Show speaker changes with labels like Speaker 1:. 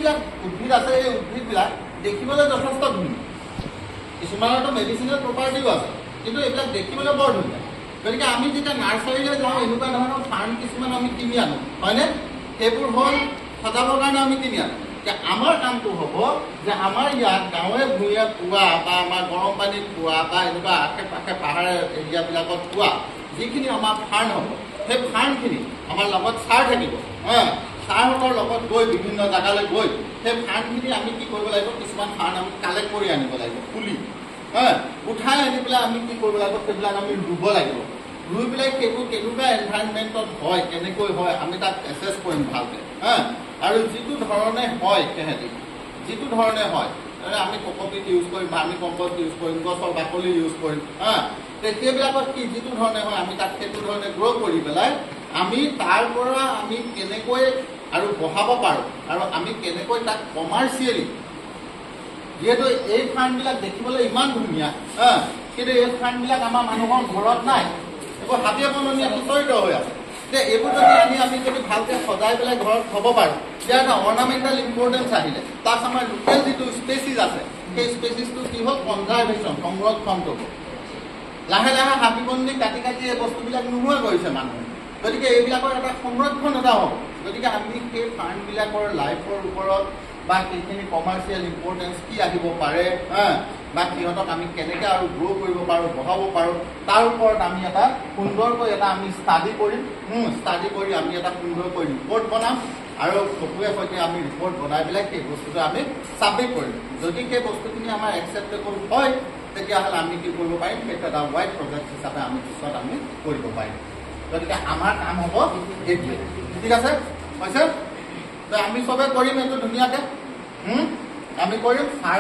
Speaker 1: যিবিলাক উদ্ভিদ আছে এই উদ্ভিদবিলাক দেখিবলৈ যথেষ্ট ধুনীয়া, কিছুমানতো মেডিচিনেল প্ৰপাৰ্টিও আছে, কিন্তু এইবিলাক দেখিবলৈ বৰ ধুনীয়া। গতিকে আমি যেতিয়া নাৰ্চাৰীলৈ যাওঁ এনেকুৱা ধৰণৰ ফাৰ্ম কিছুমান আমি কিনি আনো, হয়নে? সেইবোৰ হ'ল সজাবৰ কাৰণে আমি কিনি আনো। যে আমাৰ কামটো হ'ব যে আমাৰ ইয়াত গাঁৱে ভূঞে পোৱা বা আমাৰ গৰম পানীত পোৱা বা এনেকুৱা আশে পাশে পাহাৰ এৰিয়াবিলাকত পোৱা যিখিনি আমাৰ ফাৰ্ম হ'ব, সেই ফাৰ্মখিনি আমাৰ লগত ছাৰ থাকিব। ছাৰহঁতৰ লগত গৈ বিভিন্ন জেগালৈ গৈ সেই ফাৰ্মখিনি আমি কি কৰিব লাগিব, কিছুমান ফাৰ্ম আমি কালেক্ট কৰি আনিব লাগিব, পুলি উঠাই আনি পেলাই আমি কি কৰিব লাগিব, সেইবিলাক আমি ৰুব লাগিব। ৰুই পেলাই সেইবোৰ কেনেকুৱা এনভাইৰনমেণ্টত হয়, কেনেকৈ হয়, আমি তাক এছেছ কৰিম ভালকৈ। আৰু যিটো ধৰণে হয় সিহঁতি, যিটো ধৰণে হয়, আমি ককপিট ইউজ কৰিম, ভাৰ্মি কম্পষ্ট ইউজ কৰিম, গছৰ বাকলি ইউজ কৰিম। সেইবিলাকত কি যিটো ধৰণে হয় আমি তাক সেইটো ধৰণে গ্ৰ' কৰি পেলাই আমি তাৰ পৰা আমি কেনেকৈ আৰু বঢ়াব পাৰোঁ আৰু আমি কেনেকৈ তাক কমাৰ্চিয়েলি, যিহেতু এই ফাৰ্মবিলাক দেখিবলৈ ইমান ধুনীয়া, কিন্তু এই ফাৰ্মবিলাক আমাৰ মানুহৰ ঘৰত নাই, এইবোৰ হাবিয়ে বননিয়ে প্ৰচলিত হৈ আছে। যে এইবোৰ যদি আমি যদি ভালকৈ সজাই পেলাই ঘৰত থ'ব পাৰোঁ, তেতিয়া এটা অৰ্নামেণ্টেল ইম্পৰ্টেঞ্চ আহিলে, প্লাছ আমাৰ লোকেল যিটো স্পেচিছ আছে সেই স্পেচিছটো কি হ'ল, কনজাৰ্ভেশ্যন, সংৰক্ষণটো হ'ল। লাহে লাহে হাবি বননি কাটি কাটি এই বস্তুবিলাক নোহোৱা কৰিছে মানুহে। গতিকে এইবিলাকৰ এটা সংৰক্ষণ এটা হ'ব। গতিকে আমি সেই ফাৰ্মবিলাকৰ লাইফৰ ওপৰত বা সেইখিনি কমাৰ্চিয়েল ইম্পৰ্টেঞ্চ কি আহিব পাৰে, বা সিহঁতক আমি কেনেকৈ আৰু গ্ৰ' কৰিব পাৰোঁ, বঢ়াব পাৰোঁ, তাৰ ওপৰত আমি এটা সুন্দৰকৈ আমি ষ্টাডি কৰিম। ষ্টাডি কৰি আমি এটা সুন্দৰকৈ ৰিপৰ্ট বনাম আৰু চকুৱে সৈতে আমি ৰিপৰ্ট বনাই পেলাই সেই বস্তুটো আমি ছাবমিট কৰিম। যদি সেই বস্তুখিনি আমাৰ একচেপ্টেবল হয়, তেতিয়াহ'লে আমি কি কৰিব পাৰিম, সেইটো এটা ৱাইড প্ৰজেক্ট হিচাপে আমি পিছত আমি কৰিব পাৰিম। গতিকে আমাৰ কাম হ'ব এইটোৱে। ঠিক আছে, হৈছে? আমি চবে কৰিম এইটো ধুনীয়াকৈ, আমি কৰিম। ছাৰ